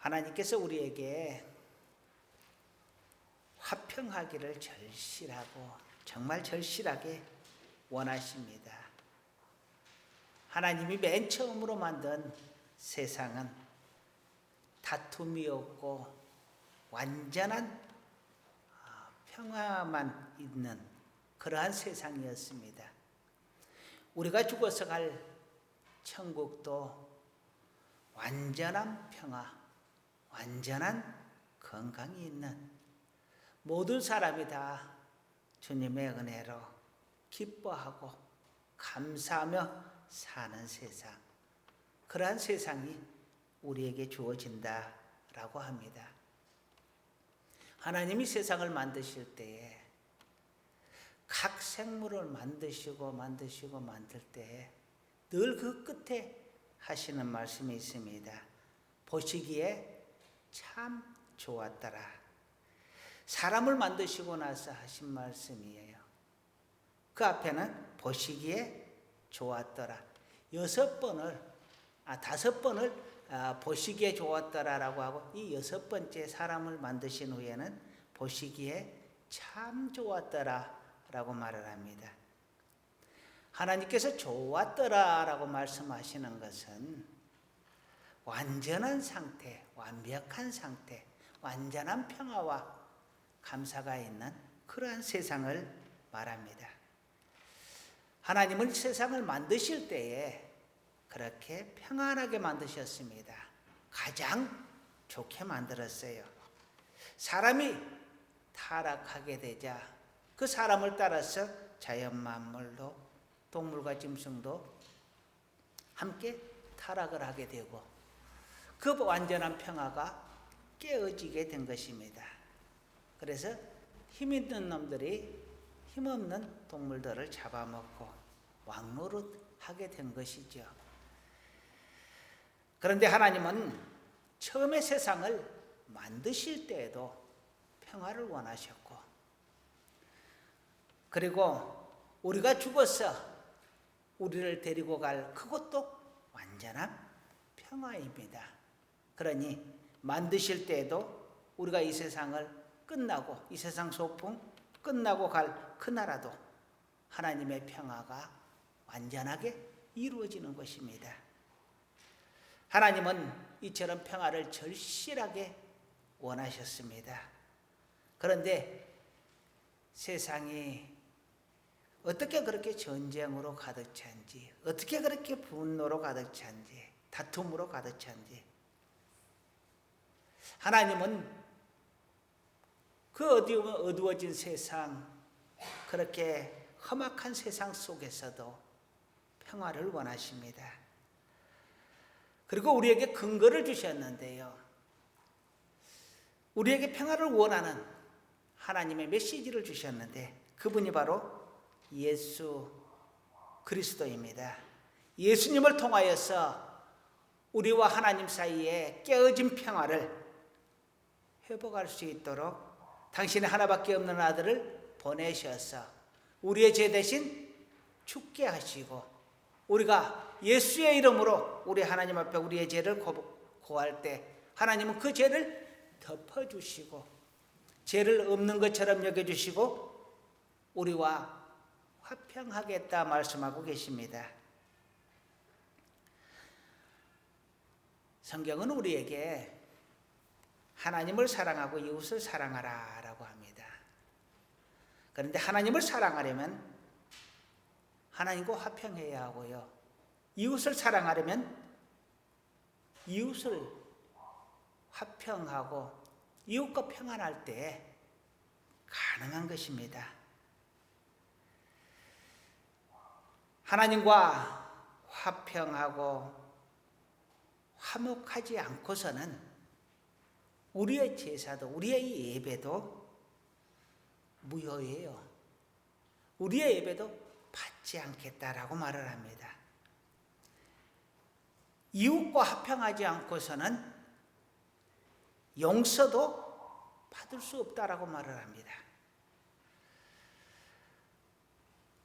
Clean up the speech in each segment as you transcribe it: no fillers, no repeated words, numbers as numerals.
하나님께서 우리에게 화평하기를 절실하고 정말 절실하게 원하십니다. 하나님이 맨 처음으로 만든 세상은 다툼이 없고 완전한 평화만 있는 그러한 세상이었습니다. 우리가 죽어서 갈 천국도 완전한 평화, 완전한 건강이 있는 모든 사람이 다 주님의 은혜로 기뻐하고 감사하며 사는 세상, 그러한 세상이 우리에게 주어진다라고 합니다. 하나님이 세상을 만드실 때에 각 생물을 만들 때에 늘 그 끝에 하시는 말씀이 있습니다. 보시기에 참 좋았더라. 사람을 만드시고 나서 하신 말씀이에요. 그 앞에는 보시기에 좋았더라. 5번을 보시기에 좋았더라라고 하고, 이 6번째 사람을 만드신 후에는 보시기에 참 좋았더라라고 말을 합니다. 하나님께서 좋았더라라고 말씀하시는 것은 완전한 상태, 완벽한 상태, 완전한 평화와 감사가 있는 그러한 세상을 말합니다. 하나님은 세상을 만드실 때에 그렇게 평안하게 만드셨습니다. 가장 좋게 만들었어요. 사람이 타락하게 되자 그 사람을 따라서 자연 만물도 동물과 짐승도 함께 타락을 하게 되고 그 완전한 평화가 깨어지게 된 것입니다. 그래서 힘 있는 놈들이 힘없는 동물들을 잡아먹고 왕노릇하게 된 것이죠. 그런데 하나님은 처음에 세상을 만드실 때에도 평화를 원하셨고, 그리고 우리가 죽어서 우리를 데리고 갈 그것도 완전한 평화입니다. 그러니 만드실 때에도 우리가 이 세상을 끝나고, 이 세상 소풍 끝나고 갈 그 나라도 하나님의 평화가 완전하게 이루어지는 것입니다. 하나님은 이처럼 평화를 절실하게 원하셨습니다. 그런데 세상이 어떻게 그렇게 전쟁으로 가득 찬지, 어떻게 그렇게 분노로 가득 찬지, 다툼으로 가득 찬지, 하나님은 그 어두워진 세상, 그렇게 험악한 세상 속에서도 평화를 원하십니다. 그리고 우리에게 근거를 주셨는데요, 우리에게 평화를 원하는 하나님의 메시지를 주셨는데 그분이 바로 예수 그리스도입니다. 예수님을 통하여서 우리와 하나님 사이에 깨어진 평화를 회복할 수 있도록 당신의 하나밖에 없는 아들을 보내셔서 우리의 죄 대신 죽게 하시고, 우리가 예수의 이름으로 우리 하나님 앞에 우리의 죄를 고할 때 하나님은 그 죄를 덮어주시고 죄를 없는 것처럼 여겨주시고 우리와 화평하겠다 말씀하고 계십니다. 성경은 우리에게 하나님을 사랑하고 이웃을 사랑하라 라고 합니다. 그런데 하나님을 사랑하려면 하나님과 화평해야 하고요, 이웃을 사랑하려면 이웃을 화평하고 이웃과 평안할 때 가능한 것입니다. 하나님과 화평하고 화목하지 않고서는 우리의 제사도, 우리의 예배도 무효예요. 우리의 예배도 받지 않겠다라고 말을 합니다. 이웃과 화평하지 않고서는 용서도 받을 수 없다라고 말을 합니다.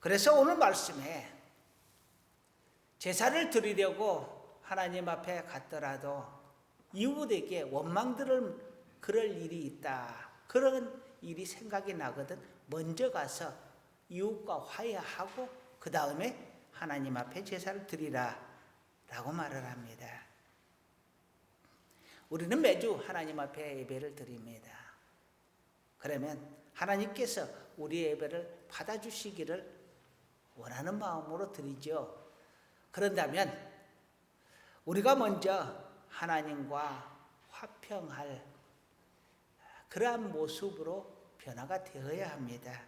그래서 오늘 말씀에 제사를 드리려고 하나님 앞에 갔더라도 이웃에게 원망들을 그럴 일이 있다. 그런 일이 생각이 나거든 먼저 가서 이웃과 화해하고 그 다음에 하나님 앞에 제사를 드리라 라고 말을 합니다. 우리는 매주 하나님 앞에 예배를 드립니다. 그러면 하나님께서 우리의 예배를 받아주시기를 원하는 마음으로 드리죠. 그런다면 우리가 먼저 하나님과 화평할 그러한 모습으로 변화가 되어야 합니다.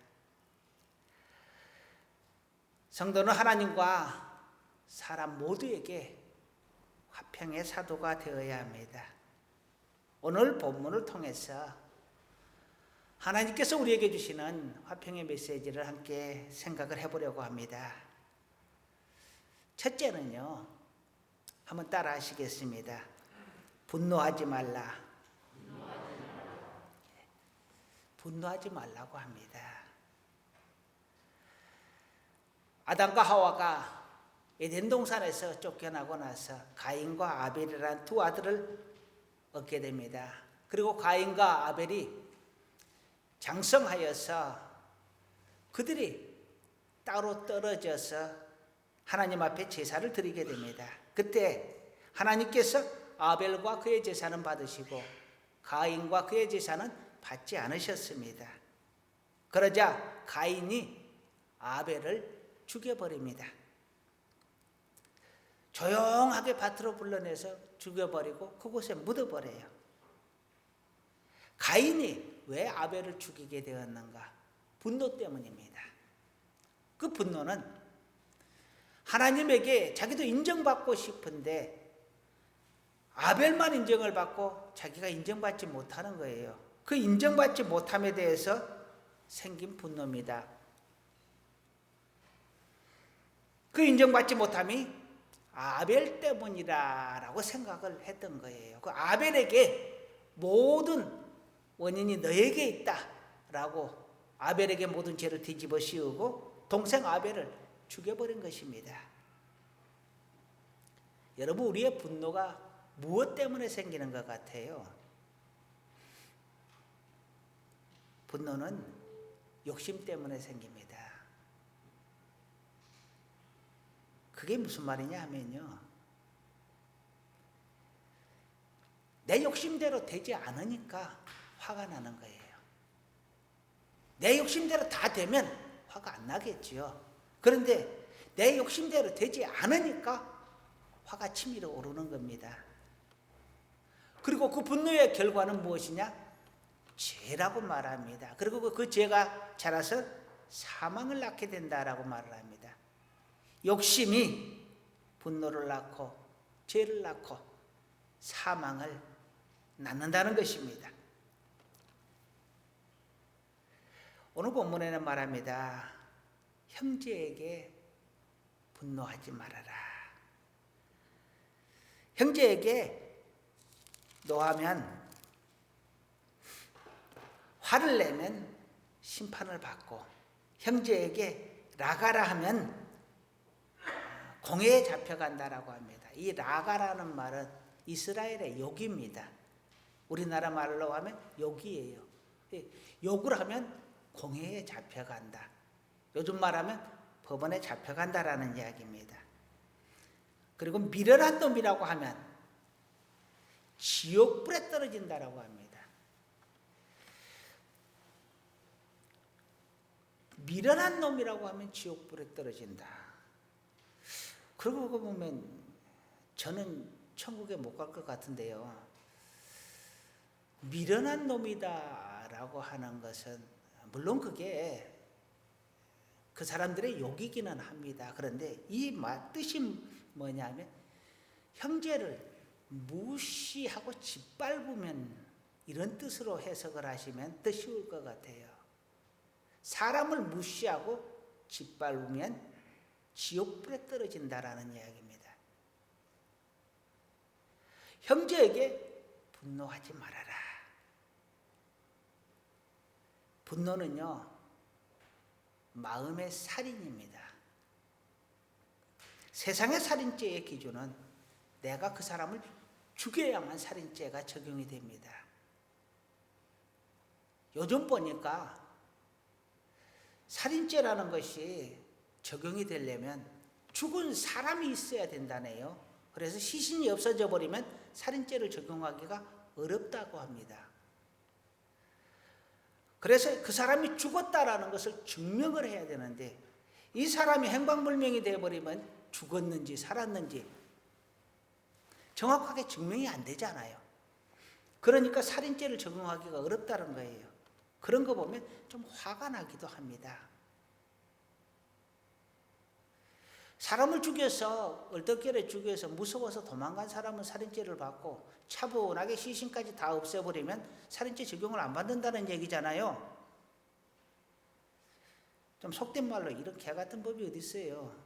성도는 하나님과 사람 모두에게 화평의 사도가 되어야 합니다. 오늘 본문을 통해서 하나님께서 우리에게 주시는 화평의 메시지를 함께 생각을 해보려고 합니다. 첫째는요, 한번 따라 하시겠습니다. 분노하지 말라. 분노하지 말라고 합니다. 아담과 하와가 에덴 동산에서 쫓겨나고 나서 가인과 아벨이라는 두 아들을 얻게 됩니다. 그리고 가인과 아벨이 장성하여서 그들이 따로 떨어져서 하나님 앞에 제사를 드리게 됩니다. 그때 하나님께서 아벨과 그의 제사는 받으시고 가인과 그의 제사는 받지 않으셨습니다. 그러자 가인이 아벨을 죽여버립니다. 조용하게 밭으로 불러내서 죽여버리고 그곳에 묻어버려요. 가인이 왜 아벨을 죽이게 되었는가? 분노 때문입니다. 그 분노는 하나님에게 자기도 인정받고 싶은데 아벨만 인정을 받고 자기가 인정받지 못하는 거예요. 그 인정받지 못함에 대해서 생긴 분노입니다. 그 인정받지 못함이 아벨 때문이라고 생각을 했던 거예요. 그 아벨에게 모든 원인이 너에게 있다라고 아벨에게 모든 죄를 뒤집어 씌우고 동생 아벨을 죽여버린 것입니다. 여러분, 우리의 분노가 무엇 때문에 생기는 것 같아요? 분노는 욕심 때문에 생깁니다. 그게 무슨 말이냐 하면요, 내 욕심대로 되지 않으니까 화가 나는 거예요. 내 욕심대로 다 되면 화가 안 나겠지요. 그런데 내 욕심대로 되지 않으니까 화가 치밀어 오르는 겁니다. 그리고 그 분노의 결과는 무엇이냐? 죄라고 말합니다. 그리고 그 죄가 자라서 사망을 낳게 된다라고 말을 합니다. 욕심이 분노를 낳고 죄를 낳고 사망을 낳는다는 것입니다. 오늘 본문에는 말합니다. 형제에게 분노하지 말아라. 형제에게 노하면, 화를 내면 심판을 받고, 형제에게 라가라 하면 공회에 잡혀간다라고 합니다. 이 라가라는 말은 이스라엘의 욕입니다. 우리나라 말로 하면 욕이에요. 욕을 하면 공회에 잡혀간다. 요즘 말하면 법원에 잡혀간다라는 이야기입니다. 그리고 미련한 놈이라고 하면 지옥불에 떨어진다라고 합니다. 미련한 놈이라고 하면 지옥불에 떨어진다. 그러고 보면 저는 천국에 못 갈 것 같은데요. 미련한 놈이다라고 하는 것은 물론 그게 그 사람들의 욕이기는 합니다. 그런데 이 말 뜻이 뭐냐면 형제를 무시하고 짓밟으면, 이런 뜻으로 해석을 하시면 더 쉬울 것 같아요. 사람을 무시하고 짓밟으면 지옥불에 떨어진다라는 이야기입니다. 형제에게 분노하지 말아라. 분노는요, 마음의 살인입니다. 세상의 살인죄의 기준은 내가 그 사람을 죽여야만 살인죄가 적용이 됩니다. 요즘 보니까 살인죄라는 것이 적용이 되려면 죽은 사람이 있어야 된다네요. 그래서 시신이 없어져 버리면 살인죄를 적용하기가 어렵다고 합니다. 그래서 그 사람이 죽었다라는 것을 증명을 해야 되는데 이 사람이 행방불명이 되어버리면 죽었는지 살았는지 정확하게 증명이 안 되잖아요. 그러니까 살인죄를 적용하기가 어렵다는 거예요. 그런 거 보면 좀 화가 나기도 합니다. 사람을 죽여서 얼떨결에 죽여서 무서워서 도망간 사람은 살인죄를 받고 차분하게 시신까지 다 없애버리면 살인죄 적용을 안 받는다는 얘기잖아요. 좀 속된 말로 이런 개 같은 법이 어디 있어요.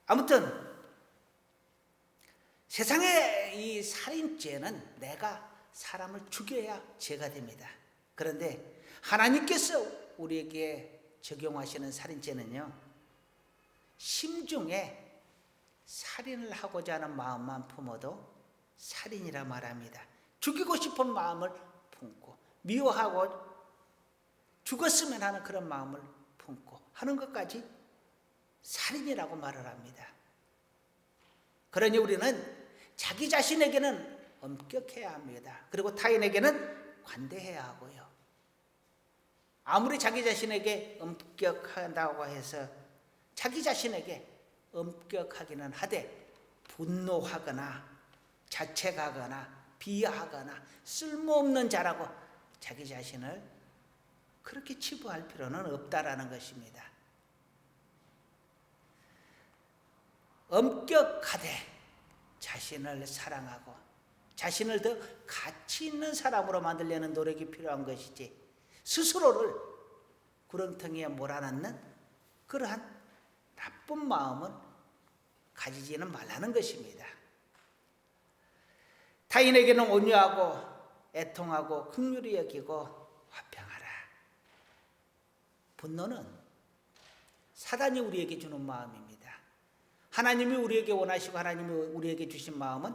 아무튼 세상의 이 살인죄는 내가 사람을 죽여야 죄가 됩니다. 그런데 하나님께서 우리에게 적용하시는 살인죄는요, 심중에 살인을 하고자 하는 마음만 품어도 살인이라 말합니다. 죽이고 싶은 마음을 품고 미워하고 죽었으면 하는 그런 마음을 품고 하는 것까지 살인이라고 말을 합니다. 그러니 우리는 자기 자신에게는 엄격해야 합니다. 그리고 타인에게는 관대해야 하고요. 아무리 자기 자신에게 엄격한다고 해서 자기 자신에게 엄격하기는 하되 분노하거나 자책하거나 비하하거나 쓸모없는 자라고 자기 자신을 그렇게 치부할 필요는 없다라는 것입니다. 엄격하되 자신을 사랑하고 자신을 더 가치 있는 사람으로 만들려는 노력이 필요한 것이지 스스로를 구렁텅이에 몰아넣는 그러한 나쁜 마음은 가지지는 말라는 것입니다. 타인에게는 온유하고 애통하고 긍휼히 여기고 화평하라. 분노는 사단이 우리에게 주는 마음입니다. 하나님이 우리에게 원하시고 하나님이 우리에게 주신 마음은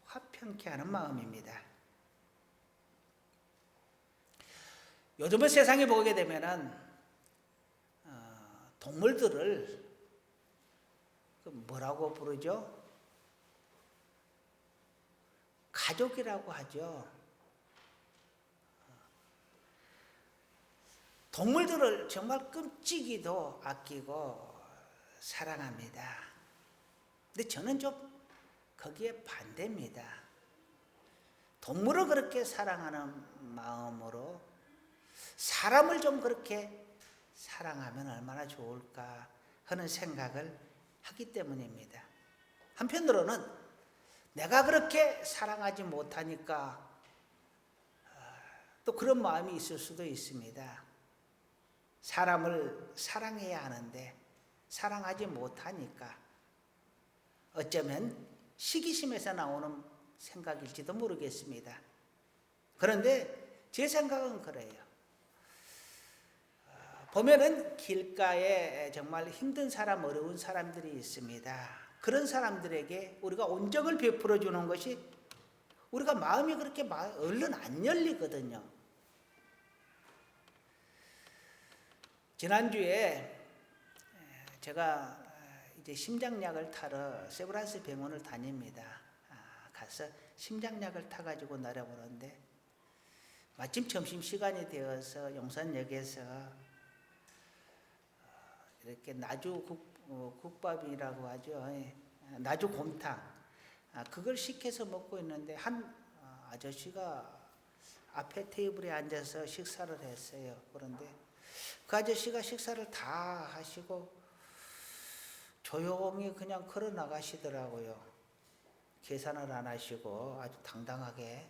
화평케 하는 마음입니다. 요즘은 세상에 보게 되면은 동물들을 뭐라고 부르죠? 가족이라고 하죠. 동물들을 정말 끔찍이도 아끼고 사랑합니다. 근데 저는 좀 거기에 반대입니다. 동물을 그렇게 사랑하는 마음으로 사람을 좀 그렇게 사랑하면 얼마나 좋을까 하는 생각을 하기 때문입니다. 한편으로는 내가 그렇게 사랑하지 못하니까 또 그런 마음이 있을 수도 있습니다. 사람을 사랑해야 하는데 사랑하지 못하니까 어쩌면 시기심에서 나오는 생각일지도 모르겠습니다. 그런데 제 생각은 그래요. 보면은 길가에 정말 힘든 사람, 어려운 사람들이 있습니다. 그런 사람들에게 우리가 온정을 베풀어 주는 것이 우리가 마음이 그렇게 얼른 안 열리거든요. 지난주에 제가 이제 심장약을 타러 세브란스 병원을 다닙니다. 가서 심장약을 타가지고 내려오는데 마침 점심시간이 되어서 용산역에서 이렇게 나주 국밥이라고 하죠. 나주 곰탕. 그걸 시켜서 먹고 있는데 한 아저씨가 앞에 테이블에 앉아서 식사를 했어요. 그런데 그 아저씨가 식사를 다 하시고 조용히 그냥 걸어 나가시더라고요. 계산을 안 하시고 아주 당당하게.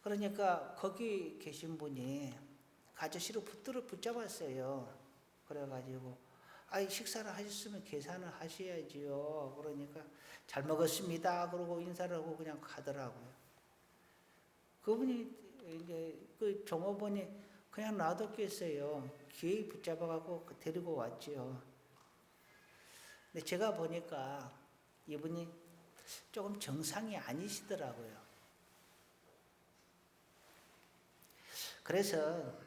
그러니까 거기 계신 분이 그 아저씨를 붙잡았어요. 그래가지고 식사를 하셨으면 계산을 하셔야지요. 그러니까 잘 먹었습니다. 그러고 인사를 하고 그냥 가더라고요. 그분이 이제 그 종업원이 그냥 놔뒀겠어요. 기어이 붙잡아가고 데리고 왔지요. 근데 제가 보니까 이분이 조금 정상이 아니시더라고요. 그래서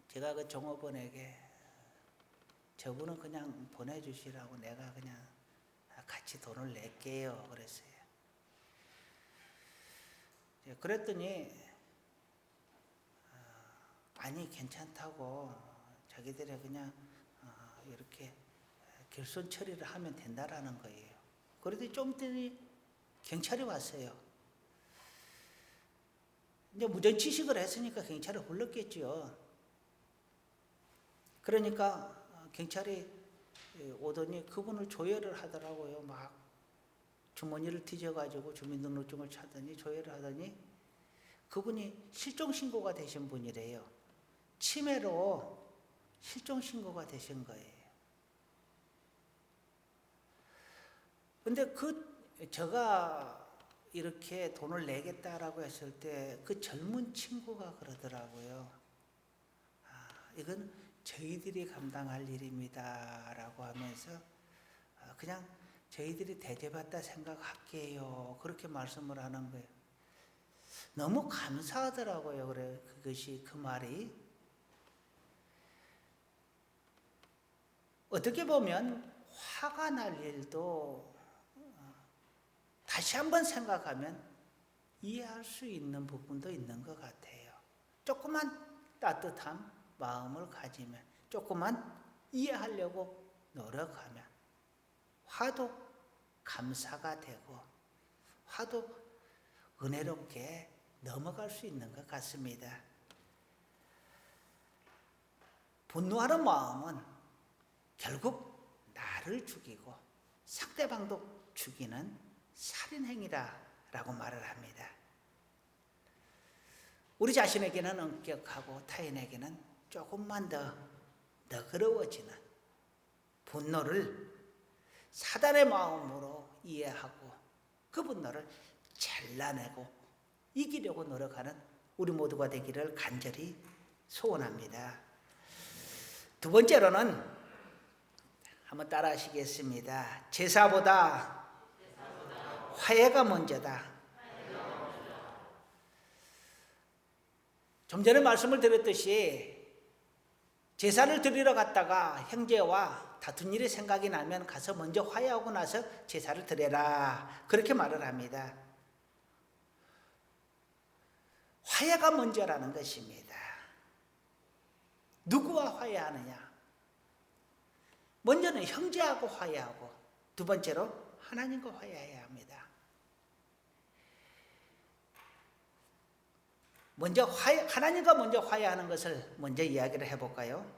제가 그 종업원에게 저분은 그냥 보내주시라고 내가 그냥 같이 돈을 낼게요 그랬어요. 그랬더니 아니 괜찮다고 자기들이 그냥 이렇게 결손 처리를 하면 된다라는 거예요. 그러더니 좀 있더니 경찰이 왔어요. 이제 무전취식을 했으니까 경찰을 불렀겠죠. 그러니까 경찰이 오더니 그분을 조회를 하더라고요. 막 주머니를 뒤져가지고 주민등록증을 찾더니 조회를 하더니 그분이 실종신고가 되신 분이래요. 치매로 실종신고가 되신 거예요. 근데 제가 이렇게 돈을 내겠다라고 했을 때 그 젊은 친구가 그러더라고요. 이건 저희들이 감당할 일입니다 라고 하면서 그냥 저희들이 대접받다 생각할게요 그렇게 말씀을 하는 거예요. 너무 감사하더라고요. 그래 그것이 그 말이 어떻게 보면 화가 날 일도 다시 한번 생각하면 이해할 수 있는 부분도 있는 것 같아요. 조그만 따뜻한 마음을 가지면, 조그만 이해하려고 노력하면 화도 감사가 되고 화도 은혜롭게 넘어갈 수 있는 것 같습니다. 분노하는 마음은 결국 나를 죽이고 상대방도 죽이는 살인행위라고 말을 합니다. 우리 자신에게는 엄격하고 타인에게는 조금만 더 너그러워지는 분노를 사단의 마음으로 이해하고 그 분노를 잘라내고 이기려고 노력하는 우리 모두가 되기를 간절히 소원합니다. 두 번째로는 한번 따라 하시겠습니다. 제사보다 화해가 먼저다. 좀 전에 말씀을 드렸듯이 제사를 드리러 갔다가 형제와 다툰 일이 생각이 나면 가서 먼저 화해하고 나서 제사를 드려라 그렇게 말을 합니다. 화해가 먼저라는 것입니다. 누구와 화해하느냐? 먼저는 형제하고 화해하고 두 번째로 하나님과 화해해야 합니다. 먼저 하나님과 먼저 화해하는 것을 먼저 이야기를 해볼까요?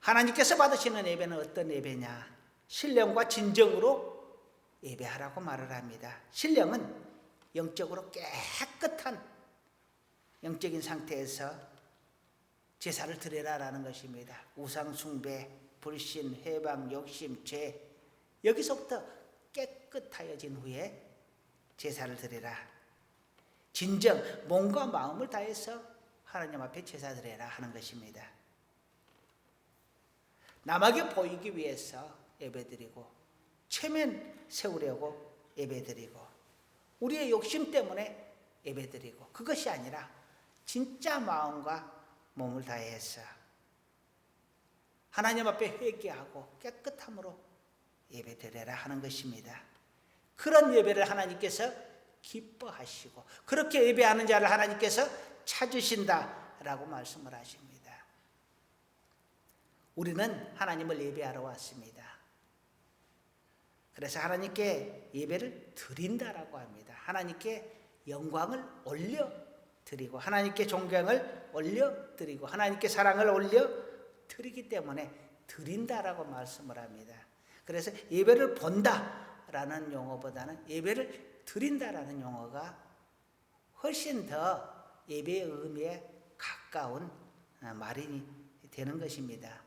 하나님께서 받으시는 예배는 어떤 예배냐? 신령과 진정으로 예배하라고 말을 합니다. 신령은 영적으로 깨끗한 영적인 상태에서 제사를 드리라라는 것입니다. 우상 숭배, 불신, 해방, 욕심, 죄 여기서부터 깨끗하여진 후에 제사를 드리라. 진정 몸과 마음을 다해서 하나님 앞에 제사 드리라 하는 것입니다. 남에게 보이기 위해서 예배드리고 체면 세우려고 예배드리고 우리의 욕심 때문에 예배드리고 그것이 아니라 진짜 마음과 몸을 다해서 하나님 앞에 회개하고 깨끗함으로 예배드려라 하는 것입니다. 그런 예배를 하나님께서 기뻐하시고 그렇게 예배하는 자를 하나님께서 찾으신다라고 말씀을 하십니다. 우리는 하나님을 예배하러 왔습니다. 그래서 하나님께 예배를 드린다라고 합니다. 하나님께 영광을 올려드리고 하나님께 존경을 올려드리고 하나님께 사랑을 올려드리기 때문에 드린다라고 말씀을 합니다. 그래서 예배를 본다라는 용어보다는 예배를 드린다라는 용어가 훨씬 더 예배의 의미에 가까운 말이 되는 것입니다.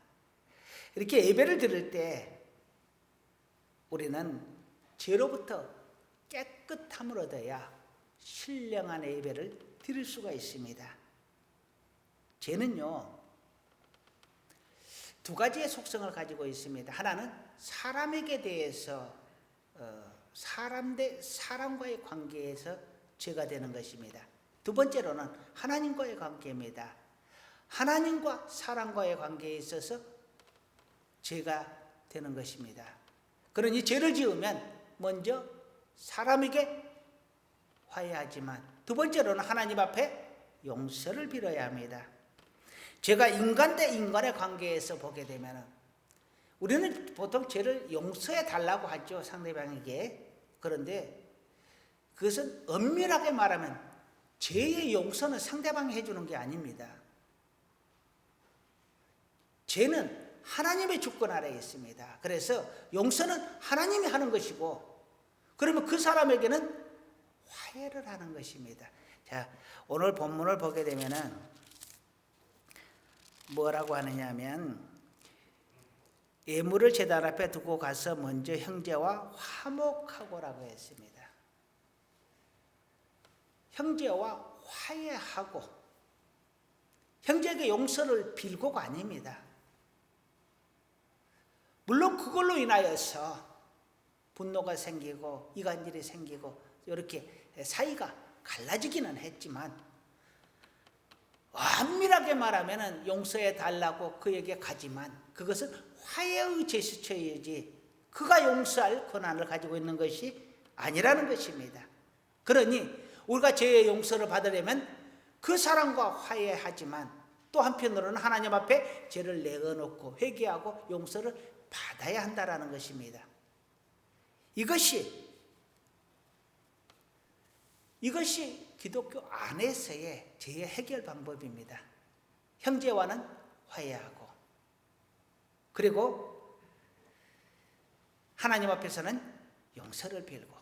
이렇게 예배를 드릴 때 우리는 죄로부터 깨끗함을 얻어야 신령한 예배를 드릴 수가 있습니다. 죄는요, 두 가지의 속성을 가지고 있습니다. 하나는 사람에게 대해서 사람 대 사람과의 관계에서 죄가 되는 것입니다. 두 번째로는 하나님과의 관계입니다. 하나님과 사람과의 관계에 있어서 죄가 되는 것입니다. 그러니 죄를 지으면 먼저 사람에게 화해하지만 두 번째로는 하나님 앞에 용서를 빌어야 합니다. 죄가 인간 대 인간의 관계에서 보게 되면 우리는 보통 죄를 용서해 달라고 하죠, 상대방에게. 그런데 그것은 엄밀하게 말하면 죄의 용서는 상대방이 해주는 게 아닙니다. 죄는 하나님의 주권 아래에 있습니다. 그래서 용서는 하나님이 하는 것이고, 그러면 그 사람에게는 화해를 하는 것입니다. 자, 오늘 본문을 보게 되면은 뭐라고 하느냐면, 예물을 제단 앞에 두고 가서 먼저 형제와 화목하고라고 했습니다. 형제와 화해하고, 형제에게 용서를 빌고가 아닙니다. 물론 그걸로 인하여서 분노가 생기고 이간질이 생기고 이렇게 사이가 갈라지기는 했지만, 엄밀하게 말하면 용서해 달라고 그에게 가지만 그것은 화해의 제스처이지 그가 용서할 권한을 가지고 있는 것이 아니라는 것입니다. 그러니 우리가 죄의 용서를 받으려면 그 사람과 화해하지만 또 한편으로는 하나님 앞에 죄를 내어놓고 회개하고 용서를 받아야 한다는 것입니다. 이것이 기독교 안에서의 죄의 해결 방법입니다. 형제와는 화해하고, 그리고 하나님 앞에서는 용서를 빌고,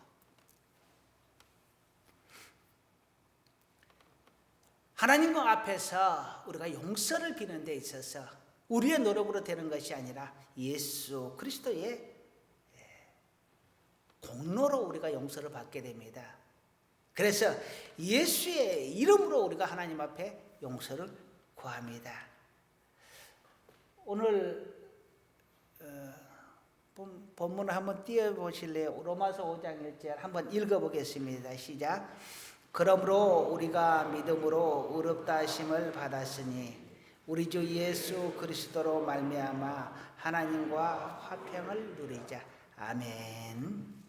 하나님과 앞에서 우리가 용서를 비는 데 있어서 우리의 노력으로 되는 것이 아니라 예수 그리스도의 공로로 우리가 용서를 받게 됩니다. 그래서 예수의 이름으로 우리가 하나님 앞에 용서를 구합니다. 오늘 본문을 한번 띄워보실래요? 로마서 5장 1절 한번 읽어보겠습니다. 시작. 그러므로 우리가 믿음으로 의롭다 하심을 받았으니 우리 주 예수 그리스도로 말미암아 하나님과 화평을 누리자. 아멘.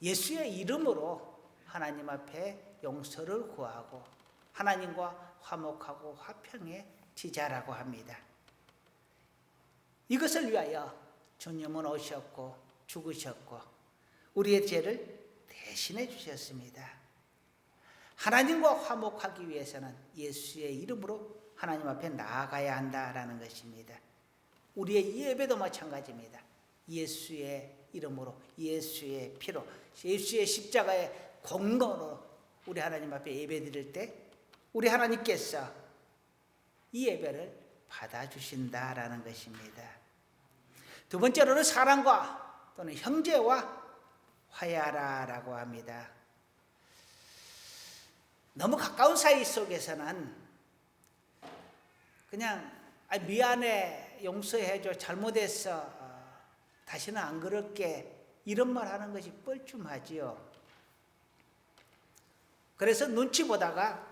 예수의 이름으로 하나님 앞에 용서를 구하고 하나님과 화목하고 화평해지자라고 합니다. 이것을 위하여 주님은 오셨고 죽으셨고 우리의 죄를 대신해 주셨습니다. 하나님과 화목하기 위해서는 예수의 이름으로 하나님 앞에 나아가야 한다라는 것입니다. 우리의 예배도 마찬가지입니다. 예수의 이름으로, 예수의 피로, 예수의 십자가의 공로로 우리 하나님 앞에 예배 드릴 때 우리 하나님께서 이 예배를 받아주신다라는 것입니다. 두 번째로는 사랑과 또는 형제와 화해하라라고 합니다. 너무 가까운 사이 속에서는 그냥 미안해, 용서해줘, 잘못했어, 다시는 안 그럴게, 이런 말 하는 것이 뻘쭘하지요. 그래서 눈치 보다가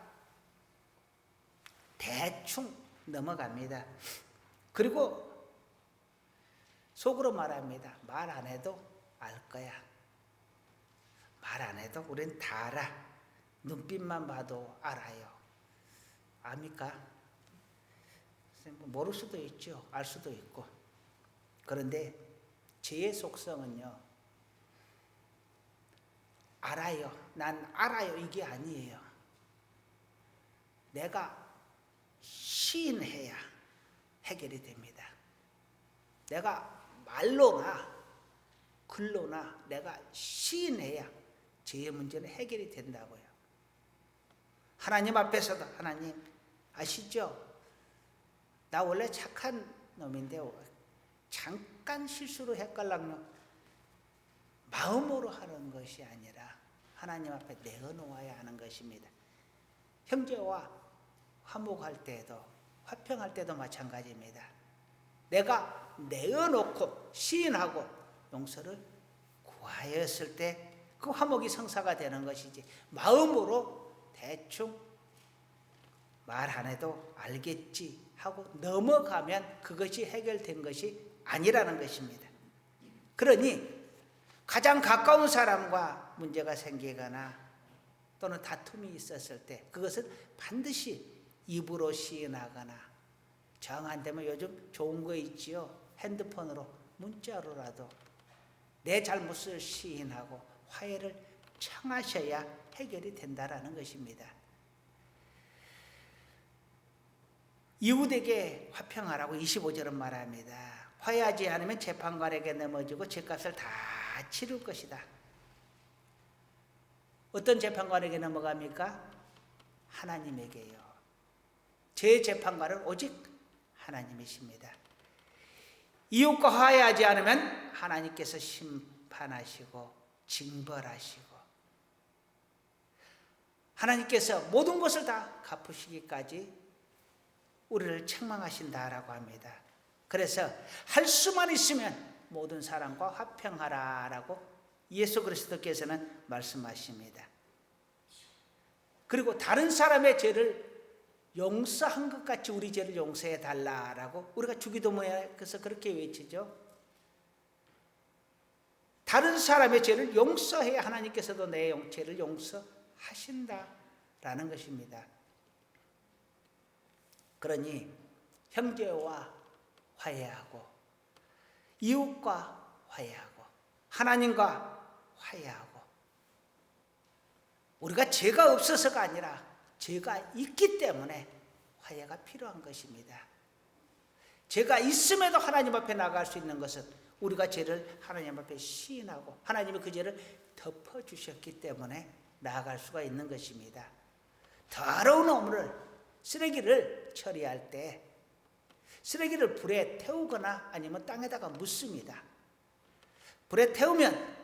대충 넘어갑니다. 그리고 속으로 말합니다. 말 안 해도 알 거야. 말 안 해도 우린 다 알아. 눈빛만 봐도 알아요. 압니까? 모를 수도 있죠. 알 수도 있고. 그런데 죄의 속성은요, 알아요. 난 알아요. 이게 아니에요. 내가 시인해야 해결이 됩니다. 내가 말로나 글로나 내가 시인해야 죄의 문제는 해결이 된다고요. 하나님 앞에서도 하나님 아시죠? 나 원래 착한 놈인데 잠깐 실수로 헷갈랑요. 마음으로 하는 것이 아니라 하나님 앞에 내어놓아야 하는 것입니다. 형제와 화목할 때도 화평할 때도 마찬가지입니다. 내가 내어놓고 시인하고 용서를 구하였을 때 그 화목이 성사가 되는 것이지, 마음으로 대충 말 안 해도 알겠지 하고 넘어가면 그것이 해결된 것이 아니라는 것입니다. 그러니 가장 가까운 사람과 문제가 생기거나 또는 다툼이 있었을 때 그것은 반드시 입으로 시인하거나, 정 안 되면 요즘 좋은 거 있지요. 핸드폰으로 문자로라도 내 잘못을 시인하고 화해를 청하셔야 해결이 된다라는 것입니다. 이웃에게 화평하라고 25절은 말합니다. 화해하지 않으면 재판관에게 넘어지고 죄값을 다 치를 것이다. 어떤 재판관에게 넘어갑니까? 하나님에게요. 제 재판관은 오직 하나님이십니다. 이웃과 화해하지 않으면 하나님께서 심판하시고 징벌하시고 하나님께서 모든 것을 다 갚으시기까지 우리를 책망하신다라고 합니다. 그래서 할 수만 있으면 모든 사람과 화평하라라고 예수 그리스도께서는 말씀하십니다. 그리고 다른 사람의 죄를 용서한 것 같이 우리 죄를 용서해 달라라고 우리가 주기도문에서 그렇게 외치죠. 다른 사람의 죄를 용서해야 하나님께서도 내 죄를 용서하신다라는 것입니다. 그러니 형제와 화해하고 이웃과 화해하고 하나님과 화해하고, 우리가 죄가 없어서가 아니라 죄가 있기 때문에 화해가 필요한 것입니다. 죄가 있음에도 하나님 앞에 나갈 수 있는 것은 우리가 죄를 하나님 앞에 시인하고 하나님이 그 죄를 덮어주셨기 때문에 나아갈 수가 있는 것입니다. 더러운 오물을, 쓰레기를 처리할 때 쓰레기를 불에 태우거나 아니면 땅에다가 묻습니다. 불에 태우면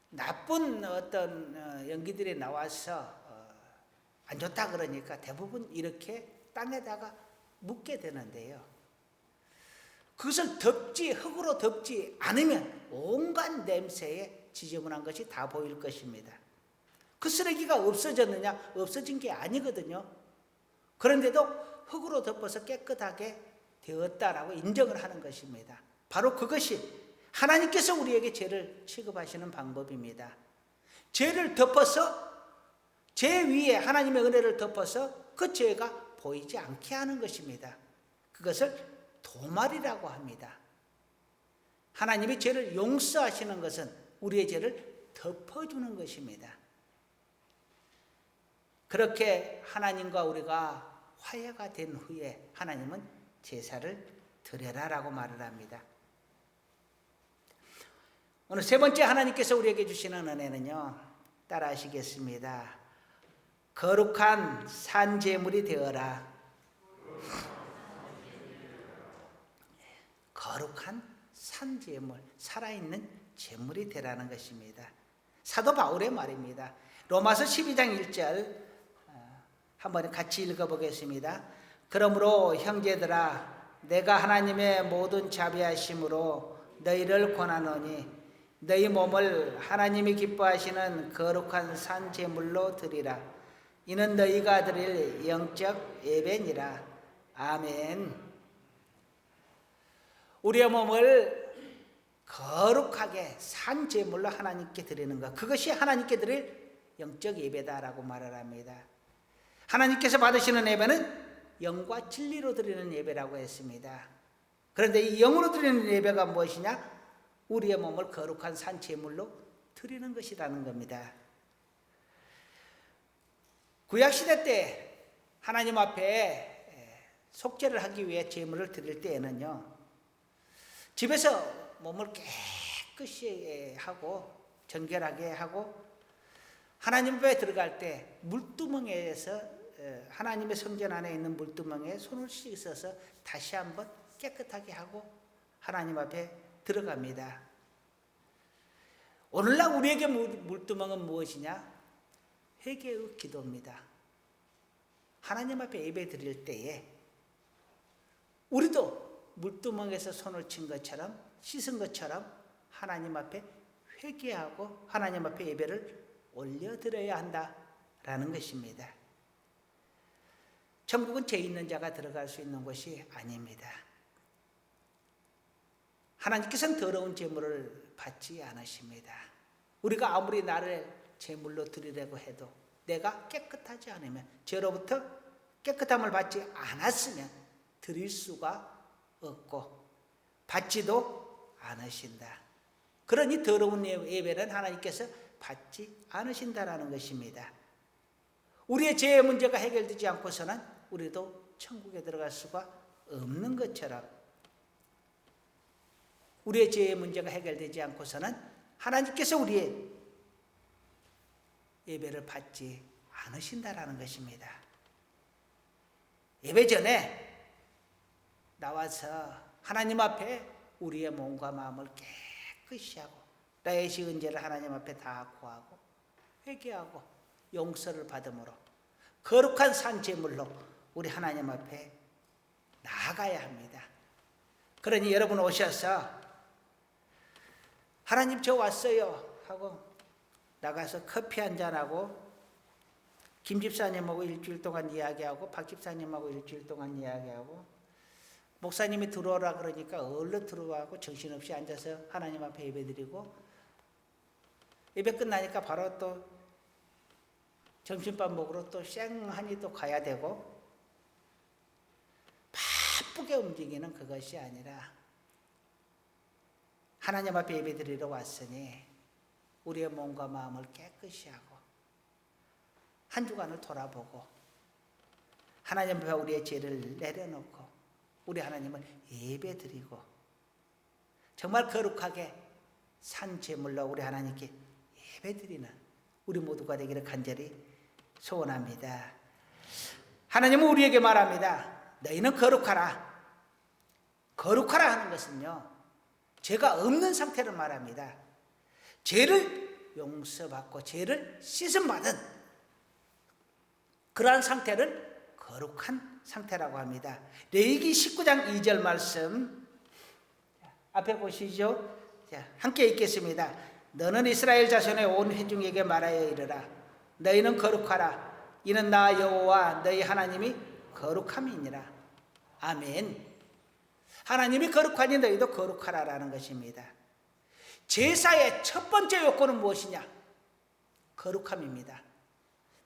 나쁜 어떤 연기들이 나와서 안 좋다 그러니까 대부분 이렇게 땅에다가 묻게 되는데요. 그것을 흙으로 덮지 않으면 온갖 냄새에 지저분한 것이 다 보일 것입니다. 그 쓰레기가 없어졌느냐? 없어진 게 아니거든요. 그런데도 흙으로 덮어서 깨끗하게 되었다라고 인정을 하는 것입니다. 바로 그것이 하나님께서 우리에게 죄를 취급하시는 방법입니다. 죄를 덮어서, 죄 위에 하나님의 은혜를 덮어서 그 죄가 보이지 않게 하는 것입니다. 그것을 도말이라고 합니다. 하나님이 죄를 용서하시는 것은 우리의 죄를 덮어주는 것입니다. 그렇게 하나님과 우리가 화해가 된 후에 하나님은 제사를 드려라라고 말을 합니다. 오늘 세 번째 하나님께서 우리에게 주시는 은혜는요, 따라 하시겠습니다. 거룩한 산제물이 되어라. 거룩한 산제물, 살아있는 제물이 되라는 것입니다. 사도 바울의 말입니다. 로마서 12장 1절 한번 같이 읽어보겠습니다. 그러므로 형제들아, 내가 하나님의 모든 자비하심으로 너희를 권하노니 너희 몸을 하나님이 기뻐하시는 거룩한 산제물로 드리라. 이는 너희가 드릴 영적 예배니라. 아멘. 우리의 몸을 거룩하게 산제물로 하나님께 드리는 것, 그것이 하나님께 드릴 영적 예배다라고 말을 합니다. 하나님께서 받으시는 예배는 영과 진리로 드리는 예배라고 했습니다. 그런데 이 영으로 드리는 예배가 무엇이냐? 우리의 몸을 거룩한 산제물로 드리는 것이라는 겁니다. 구약시대 때 하나님 앞에 속죄를 하기 위해 제물을 드릴 때에는요, 집에서 몸을 깨끗이 하고 정결하게 하고 하나님 앞에 들어갈 때 물두멍에서, 하나님의 성전 안에 있는 물두멍에 손을 씻어서 다시 한번 깨끗하게 하고 하나님 앞에 들어갑니다. 오늘날 우리에게 물두멍은 무엇이냐? 회개의 기도입니다. 하나님 앞에 예배 드릴 때에 우리도 물두멍에서 손을 친 것처럼, 씻은 것처럼 하나님 앞에 회개하고 하나님 앞에 예배를 올려드려야 한다라는 것입니다. 천국은 죄 있는 자가 들어갈 수 있는 곳이 아닙니다. 하나님께서는 더러운 제물을 받지 않으십니다. 우리가 아무리 나를 제물로 드리려고 해도 내가 깨끗하지 않으면, 죄로부터 깨끗함을 받지 않았으면 드릴 수가 없고 받지도 않으신다. 그러니 더러운 예배는 하나님께서 받지 않으신다라는 것입니다. 우리의 죄의 문제가 해결되지 않고서는 우리도 천국에 들어갈 수가 없는 것처럼, 우리의 죄의 문제가 해결되지 않고서는 하나님께서 우리의 예배를 받지 않으신다라는 것입니다. 예배 전에 나와서 하나님 앞에 우리의 몸과 마음을 깨끗이 하고 나의 시은죄를 하나님 앞에 다 구하고 회개하고 용서를 받음으로 거룩한 산제물로 우리 하나님 앞에 나아가야 합니다. 그러니 여러분 오셔서 하나님 저 왔어요 하고 나가서 커피 한잔하고 김 집사님하고 일주일 동안 이야기하고 박 집사님하고 일주일 동안 이야기하고 목사님이 들어오라 그러니까 얼른 들어와고 정신없이 앉아서 하나님 앞에 예배드리고 예배 끝나니까 바로 또 점심밥 먹으러 또 쌩하니 또 가야 되고 바쁘게 움직이는 그것이 아니라 하나님 앞에 예배드리러 왔으니 우리의 몸과 마음을 깨끗이 하고 한 주간을 돌아보고 하나님 앞에 우리의 죄를 내려놓고 우리 하나님을 예배드리고 정말 거룩하게 산 제물로 우리 하나님께 예배드리는 우리 모두가 되기를 간절히 소원합니다. 하나님은 우리에게 말합니다. 너희는 거룩하라. 거룩하라 하는 것은요, 죄가 없는 상태를 말합니다. 죄를 용서받고 죄를 씻음받은 그러한 상태를 거룩한 상태라고 합니다. 레위기 19장 2절 말씀 앞에 보시죠. 자, 함께 읽겠습니다. 너는 이스라엘 자손의 온 회중에게 말하여 이르라. 너희는 거룩하라. 이는 나 여호와 너희 하나님이 거룩함이니라. 아멘. 하나님이 거룩하니 너희도 거룩하라라는 것입니다. 제사의 첫 번째 요건은 무엇이냐? 거룩함입니다.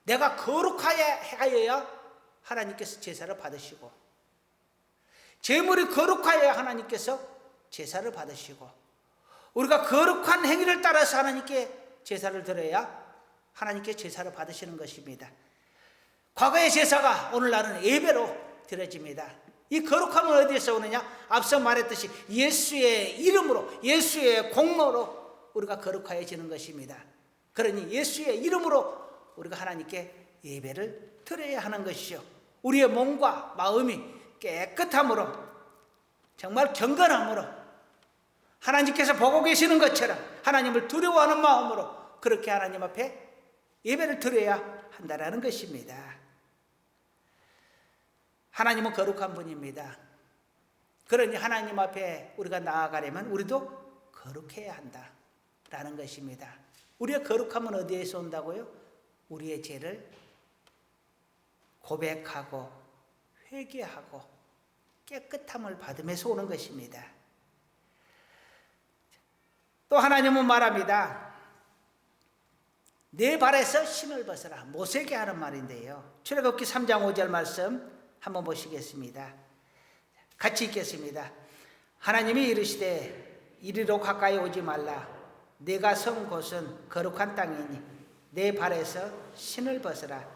내가 거룩하여야 하나님께서 제사를 받으시고, 제물이 거룩하여야 하나님께서 제사를 받으시고, 우리가 거룩한 행위를 따라서 하나님께 제사를 드려야 하나님께 제사를 받으시는 것입니다. 과거의 제사가 오늘날은 예배로 드려집니다. 이 거룩함은 어디에서 오느냐? 앞서 말했듯이 예수의 이름으로, 예수의 공로로 우리가 거룩해지는 것입니다. 그러니 예수의 이름으로 우리가 하나님께 예배를 드려야 하는 것이죠. 우리의 몸과 마음이 깨끗함으로, 정말 경건함으로, 하나님께서 보고 계시는 것처럼 하나님을 두려워하는 마음으로 그렇게 하나님 앞에 예배를 드려야 한다는 것입니다. 하나님은 거룩한 분입니다. 그러니 하나님 앞에 우리가 나아가려면 우리도 거룩해야 한다라는 것입니다. 우리의 거룩함은 어디에서 온다고요? 우리의 죄를 고백하고 회개하고 깨끗함을 받음에서 오는 것입니다. 또 하나님은 말합니다. 내 발에서 신을 벗어라. 모세에게 하는 말인데요. 출애굽기 3장 5절 말씀 한번 보시겠습니다. 같이 읽겠습니다. 하나님이 이르시되 이리로 가까이 오지 말라. 내가 선 곳은 거룩한 땅이니 내 발에서 신을 벗어라.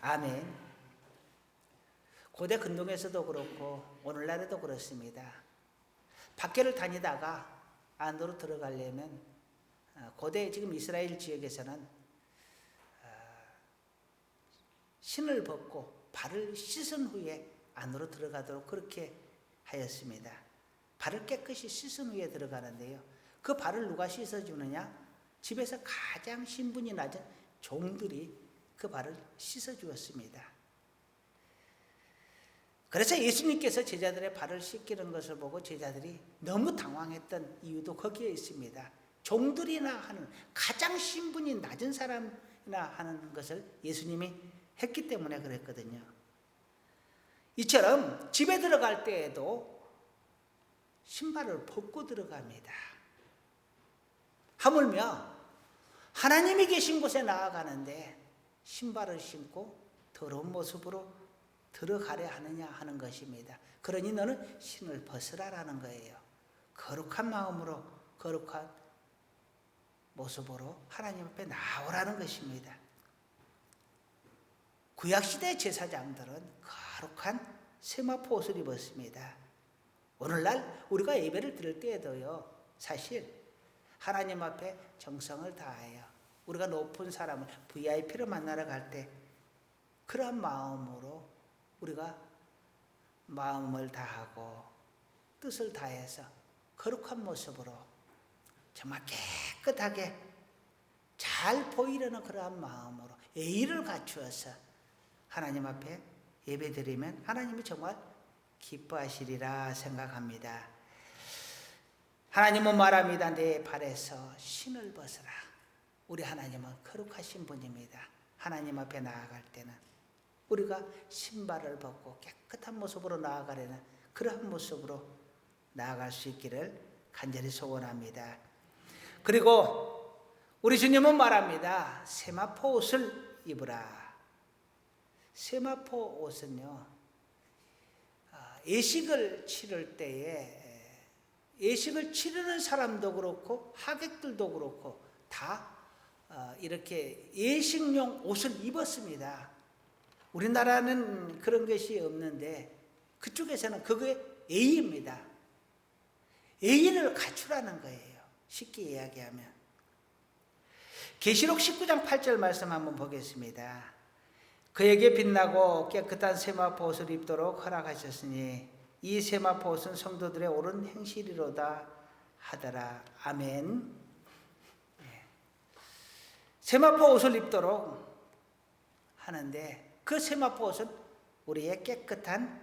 아멘. 고대 근동에서도 그렇고 오늘날에도 그렇습니다. 밖에를 다니다가 안으로 들어가려면 고대 지금 이스라엘 지역에서는 신을 벗고 발을 씻은 후에 안으로 들어가도록 그렇게 하였습니다. 발을 깨끗이 씻은 후에 들어가는데요. 그 발을 누가 씻어주느냐? 집에서 가장 신분이 낮은 종들이 그 발을 씻어주었습니다. 그래서 예수님께서 제자들의 발을 씻기는 것을 보고 제자들이 너무 당황했던 이유도 거기에 있습니다. 종들이나 하는, 가장 신분이 낮은 사람이나 하는 것을 예수님이 했기 때문에 그랬거든요. 이처럼 집에 들어갈 때에도 신발을 벗고 들어갑니다. 하물며 하나님이 계신 곳에 나아가는데 신발을 신고 더러운 모습으로 들어가려 하느냐 하는 것입니다. 그러니 너는 신을 벗으라라는 거예요. 거룩한 마음으로, 거룩한 모습으로 하나님 앞에 나오라는 것입니다. 구약시대 제사장들은 거룩한 세마포 옷을 입었습니다. 오늘날 우리가 예배를 드릴 때에도요, 사실 하나님 앞에 정성을 다하여 우리가 높은 사람을, VIP를 만나러 갈 때 그러한 마음으로 우리가 마음을 다하고 뜻을 다해서 거룩한 모습으로 정말 깨끗하게 잘 보이려는 그러한 마음으로 예의를 갖추어서 하나님 앞에 예배드리면 하나님이 정말 기뻐하시리라 생각합니다. 하나님은 말합니다. 내 발에서 신을 벗으라. 우리 하나님은 거룩하신 분입니다. 하나님 앞에 나아갈 때는 우리가 신발을 벗고 깨끗한 모습으로 나아가려는 그러한 모습으로 나아갈 수 있기를 간절히 소원합니다. 그리고 우리 주님은 말합니다. 세마포 옷을 입으라. 세마포 옷은요, 예식을 치를 때에 예식을 치르는 사람도 그렇고 하객들도 그렇고 다 이렇게 예식용 옷을 입었습니다. 우리나라는 그런 것이 없는데 그쪽에서는 그게 예의입니다. 예의를 갖추라는 거예요. 쉽게 이야기하면. 계시록 19장 8절 말씀 한번 보겠습니다. 그에게 빛나고 깨끗한 세마포 옷을 입도록 허락하셨으니 이 세마포 옷은 성도들의 옳은 행실이로다 하더라. 아멘. 세마포 옷을 입도록 하는데 그 세마포 옷은 우리의 깨끗한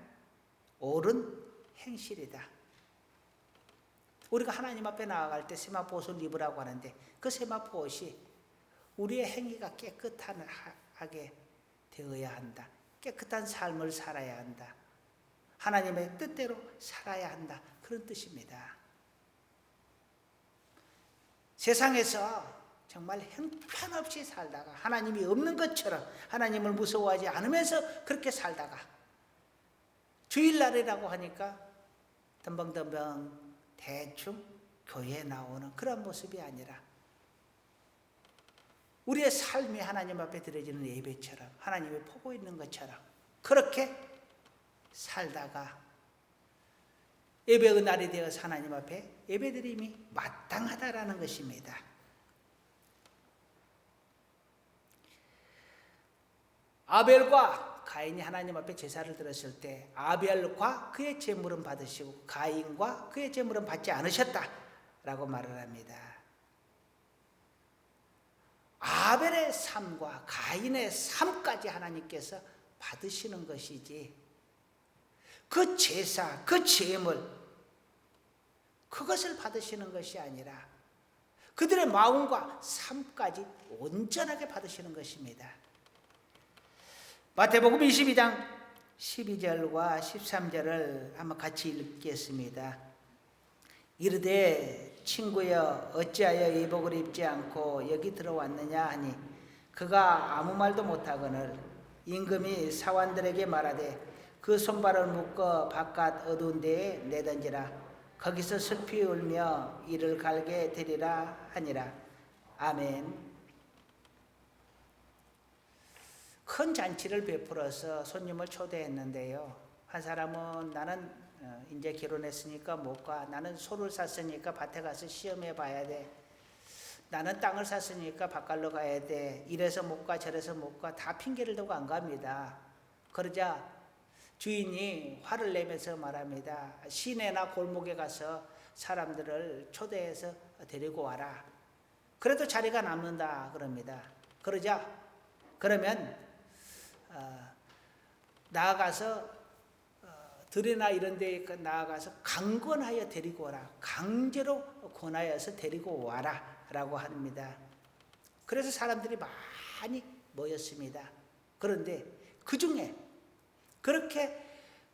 옳은 행실이다. 우리가 하나님 앞에 나아갈 때 세마포 옷을 입으라고 하는데 그 세마포 옷이 우리의 행위가 깨끗하게 되어야 한다. 깨끗한 삶을 살아야 한다. 하나님의 뜻대로 살아야 한다. 그런 뜻입니다. 세상에서 정말 형편없이 살다가 하나님이 없는 것처럼 하나님을 무서워하지 않으면서 그렇게 살다가 주일날이라고 하니까 덤벙덤벙 대충 교회에 나오는 그런 모습이 아니라 우리의 삶이 하나님 앞에 드려지는 예배처럼 하나님이 보고 있는 것처럼 그렇게 살다가 예배의 날이 되어서 하나님 앞에 예배드림이 마땅하다라는 것입니다. 아벨과 가인이 하나님 앞에 제사를 드렸을 때 아벨과 그의 제물은 받으시고 가인과 그의 제물은 받지 않으셨다라고 말을 합니다. 아벨의 삶과 가인의 삶까지 하나님께서 받으시는 것이지 그 제사, 그 제물 그것을 받으시는 것이 아니라 그들의 마음과 삶까지 온전하게 받으시는 것입니다. 마태복음 22장 12절과 13절을 한번 같이 읽겠습니다. 이르되 친구여 어찌하여 의복을 입지 않고 여기 들어왔느냐 하니 그가 아무 말도 못하거늘 임금이 사환들에게 말하되 그 손발을 묶어 바깥 어두운 데에 내던지라. 거기서 슬피 울며 이를 갈게 되리라 하니라. 아멘. 큰 잔치를 베풀어서 손님을 초대했는데요. 한 사람은 나는 이제 결혼했으니까 못 가. 나는 소를 샀으니까 밭에 가서 시험해 봐야 돼. 나는 땅을 샀으니까 밭갈러 가야 돼. 이래서 못 가, 저래서 못 가. 다 핑계를 대고 안 갑니다. 그러자 주인이 화를 내면서 말합니다. 시내나 골목에 가서 사람들을 초대해서 데리고 와라. 그래도 자리가 남는다 그럽니다. 그러면 나아가서 들이나 이런 데에 나아가서 강권하여 데리고 와라. 강제로 권하여서 데리고 와라. 라고 합니다. 그래서 사람들이 많이 모였습니다. 그런데 그 중에 그렇게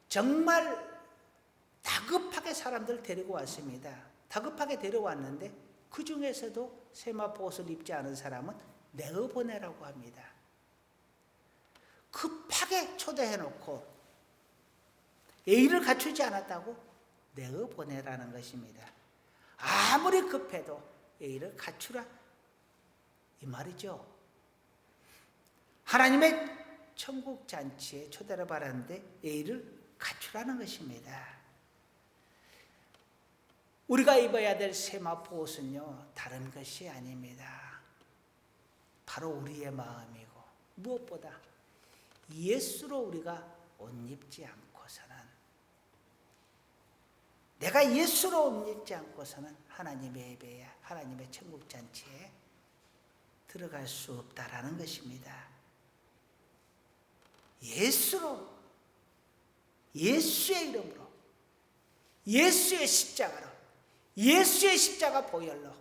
정말 다급하게 사람들을 데리고 왔습니다. 다급하게 데려왔는데 그 중에서도 세마포 옷을 입지 않은 사람은 내어보내라고 합니다. 급하게 초대해놓고 예의를 갖추지 않았다고 내어보내라는 것입니다. 아무리 급해도 예의를 갖추라 이 말이죠. 하나님의 천국 잔치에 초대를 받았는데 예의를 갖추라는 것입니다. 우리가 입어야 될 세마포 옷은요, 다른 것이 아닙니다. 바로 우리의 마음이고, 무엇보다 예수로 우리가 옷 입지 않고서는, 내가 예수로 옷 입지 않고서는 하나님의 예배에, 하나님의 천국 잔치에 들어갈 수 없다라는 것입니다. 예수로, 예수의 이름으로, 예수의 십자가로, 예수의 십자가 보혈로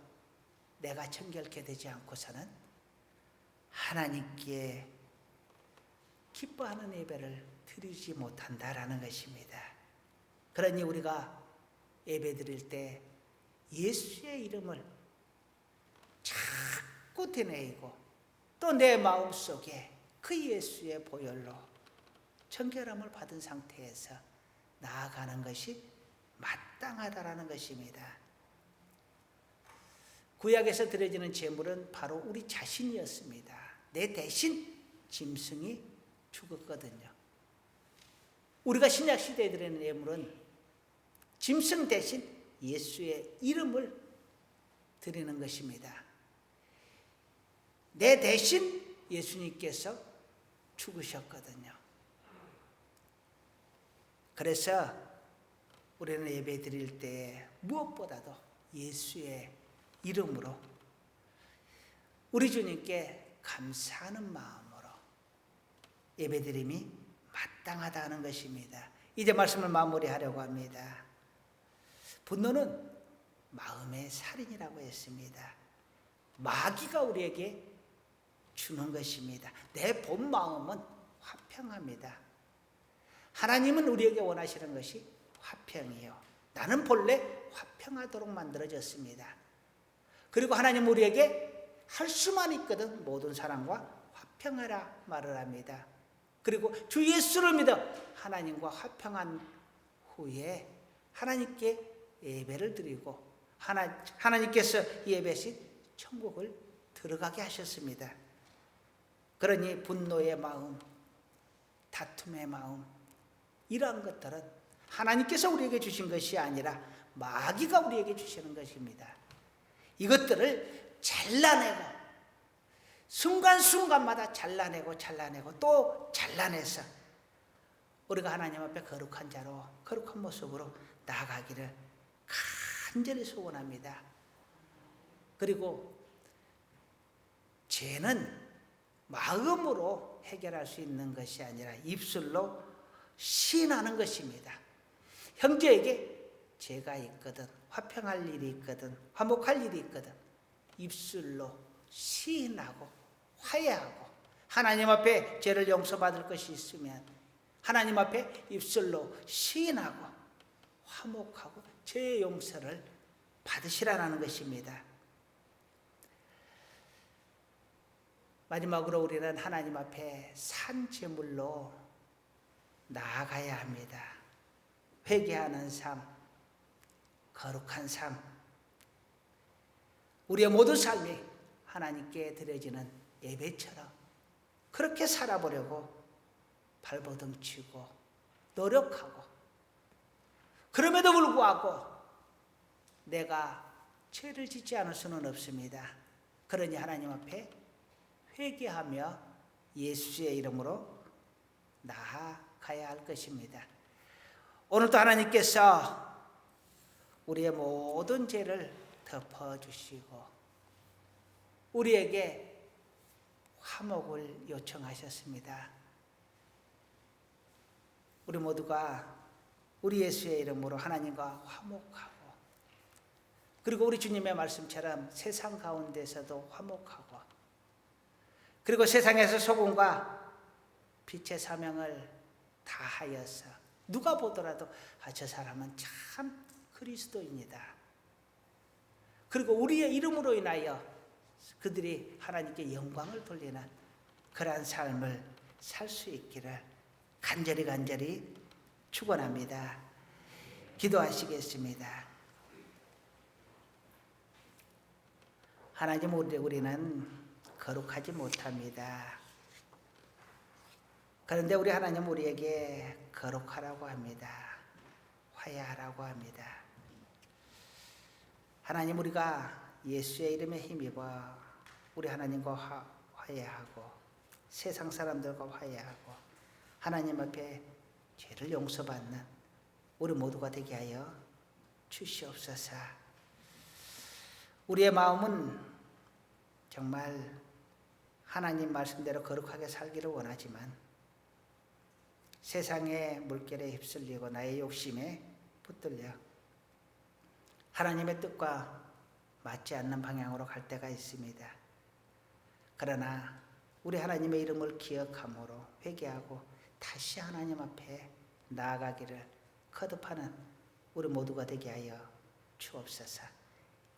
내가 정결케 되지 않고서는 하나님께 기뻐하는 예배를 드리지 못한다라는 것입니다. 그러니 우리가 예배 드릴 때 예수의 이름을 자꾸 되뇌이고 또 내 마음속에 그 예수의 보혈로 정결함을 받은 상태에서 나아가는 것이 마땅하다라는 것입니다. 구약에서 드려지는 제물은 바로 우리 자신이었습니다. 내 대신 짐승이 죽었거든요. 우리가 신약시대에 드리는 예물은 짐승 대신 예수의 이름을 드리는 것입니다. 내 대신 예수님께서 죽으셨거든요. 그래서 우리는 예배 드릴 때 무엇보다도 예수의 이름으로 우리 주님께 감사하는 마음으로 예배드림이 마땅하다는 것입니다. 이제 말씀을 마무리하려고 합니다. 분노는 마음의 살인이라고 했습니다. 마귀가 우리에게 주는 것입니다. 내 본 마음은 화평합니다. 하나님은 우리에게 원하시는 것이 화평이요. 나는 본래 화평하도록 만들어졌습니다. 그리고 하나님 우리에게 할 수만 있거든 모든 사람과 화평하라 말을 합니다. 그리고 주 예수를 믿어 하나님과 화평한 후에 하나님께 예배를 드리고 하나님께서 예배신 천국을 들어가게 하셨습니다. 그러니 분노의 마음, 다툼의 마음, 이러한 것들은 하나님께서 우리에게 주신 것이 아니라 마귀가 우리에게 주시는 것입니다. 이것들을 잘라내고 순간순간마다 잘라내고 또 잘라내서 우리가 하나님 앞에 거룩한 자로 거룩한 모습으로 나아가기를 간절히 소원합니다. 그리고 죄는 마음으로 해결할 수 있는 것이 아니라 입술로 시인하는 것입니다. 형제에게 죄가 있거든, 화평할 일이 있거든, 화목할 일이 있거든, 입술로 시인하고 화해하고 하나님 앞에 죄를 용서받을 것이 있으면 하나님 앞에 입술로 시인하고 화목하고 죄의 용서를 받으시라는 것입니다. 마지막으로 우리는 하나님 앞에 산 제물로 나아가야 합니다. 회개하는 삶, 거룩한 삶, 우리의 모든 삶이 하나님께 드려지는 예배처럼 그렇게 살아보려고 발버둥 치고 노력하고, 그럼에도 불구하고 내가 죄를 짓지 않을 수는 없습니다. 그러니 하나님 앞에 회개하며 예수의 이름으로 나아가야 할 것입니다. 오늘도 하나님께서 우리의 모든 죄를 덮어주시고 우리에게 화목을 요청하셨습니다. 우리 모두가 우리 예수의 이름으로 하나님과 화목하고 그리고 우리 주님의 말씀처럼 세상 가운데서도 화목하고, 그리고 세상에서 소금과 빛의 사명을 다하여서 누가 보더라도 저 사람은 참 그리스도입니다. 그리고 우리의 이름으로 인하여 그들이 하나님께 영광을 돌리는 그러한 삶을 살 수 있기를 간절히 축원합니다. 기도하시겠습니다. 하나님, 우리는 거룩하지 못합니다. 그런데 우리 하나님 우리에게 거룩하라고 합니다. 화해하라고 합니다. 하나님, 우리가 예수의 이름에 힘입어 우리 하나님과 화해하고 세상 사람들과 화해하고 하나님 앞에 죄를 용서받는 우리 모두가 되게 하여 주시옵소서. 우리의 마음은 정말 하나님 말씀대로 거룩하게 살기를 원하지만 세상의 물결에 휩쓸리고 나의 욕심에 붙들려 하나님의 뜻과 맞지 않는 방향으로 갈 때가 있습니다. 그러나 우리 하나님의 이름을 기억함으로 회개하고 다시 하나님 앞에 나아가기를 거듭하는 우리 모두가 되게 하여 주옵소서.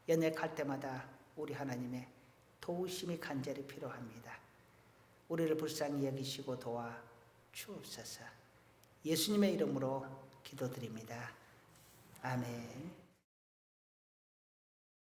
연약할 때마다 우리 하나님의 도우심이 간절히 필요합니다. 우리를 불쌍히 여기시고 도와 주옵소서. 예수님의 이름으로 기도드립니다. 아멘.